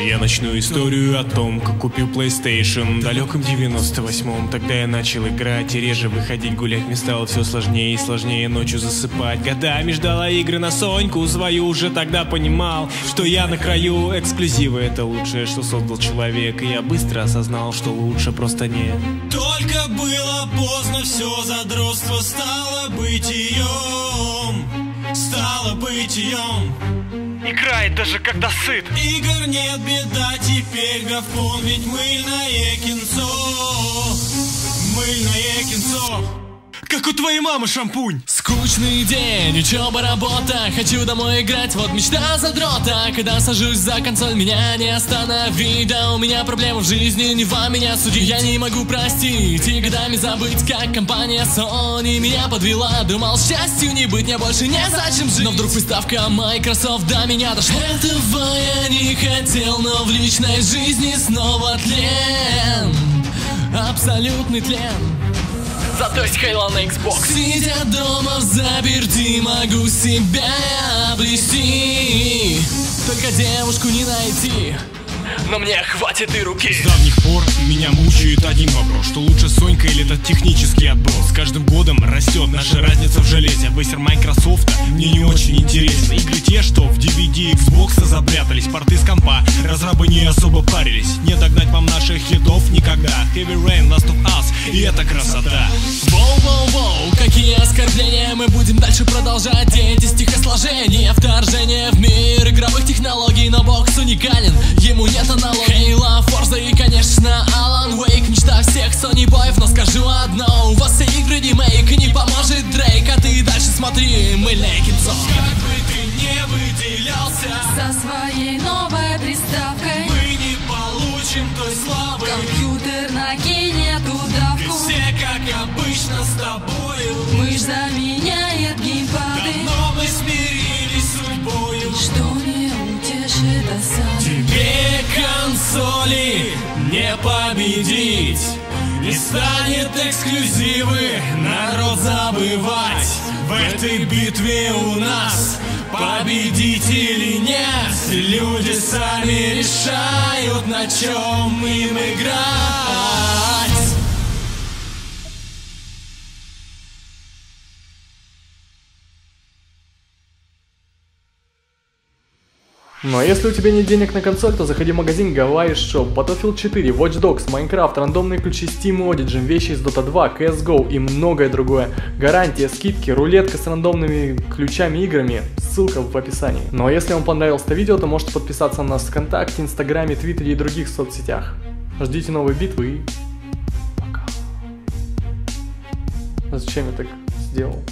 Я начну историю о том, как купил PlayStation в далеком 98-м. Тогда я начал играть и реже выходить гулять. Мне стало все сложнее и сложнее ночью засыпать. Годами ждала игры на Соньку свою. Уже тогда понимал, что я на краю. Эксклюзивы — это лучшее, что создал человек. И я быстро осознал, что лучше просто нет. Только было поздно, все задротство стало бытием. Стало бытием. Играет даже когда сыт. Игр нет, беда, теперь говком, ведь мыльное кинцо. Мыльное кинцо. Как у твоей мамы шампунь. Скучный день, учеба, работа. Хочу домой играть, вот мечта задрота. Когда сажусь за консоль, меня не остановить. Да у меня проблемы в жизни, не вам меня судить. Я не могу простить и годами забыть, как компания Sony меня подвела. Думал, счастью не быть, мне больше не зачем жить. Но вдруг приставка Microsoft до меня дошла. Этого я не хотел, но в личной жизни снова тлен. Абсолютный тлен. Зато есть Halo на Xbox. Сидя дома взаперти, могу себя обрести. Только девушку не найти, но мне хватит и руки. С давних пор меня мучает один вопрос: что лучше, Сонька или этот технический отброс? С каждым годом растет наша разница в железе. Вейсер Microsoft мне не очень интересно. Игры те, что в DVD Xbox запрятались. Порты с компа, разрабы не особо парились. Не догнать вам наших хитов никогда. Heavy Rain, Last of Us, и это красота. Воу-воу-воу, какие оскорбления. Мы будем дальше продолжать эти стихосложения. Вторжение в мир игровых технологий, но бокс уникален, ему нет аналогии. Halo, Forza и, конечно, Alan Wake. Мечта всех Sony боев, но скажу одно: у вас все игры ремейк, и не поможет Дрейк. А ты дальше смотри, мыльное кинцо. Как бы ты не выделялся со своей новой приставкой, мы не получим той славы. компьютер накинет удавку. Все, как обычно, с тобою. Мышь заменяет геймпады. Давно мы смирились с судьбою. Что не утешит осады. Тебе консоли не победить. Не станет эксклюзивы народ забывать. В этой битве у нас победить или нет. Люди сами решают, на чем им играть. Ну а если у тебя нет денег на консоль, то заходи в магазин Gavai Shop. Battlefield 4, Watch Dogs, Minecraft, рандомные ключи Steam и Origin, вещи из Dota 2, CSGO и многое другое. Гарантия, скидки, рулетка с рандомными ключами и играми. Ссылка в описании. Ну а если вам понравилось это видео, то можете подписаться на нас в ВКонтакте, Инстаграме, Твиттере и других соцсетях. Ждите новой битвы и пока. Зачем я так сделал?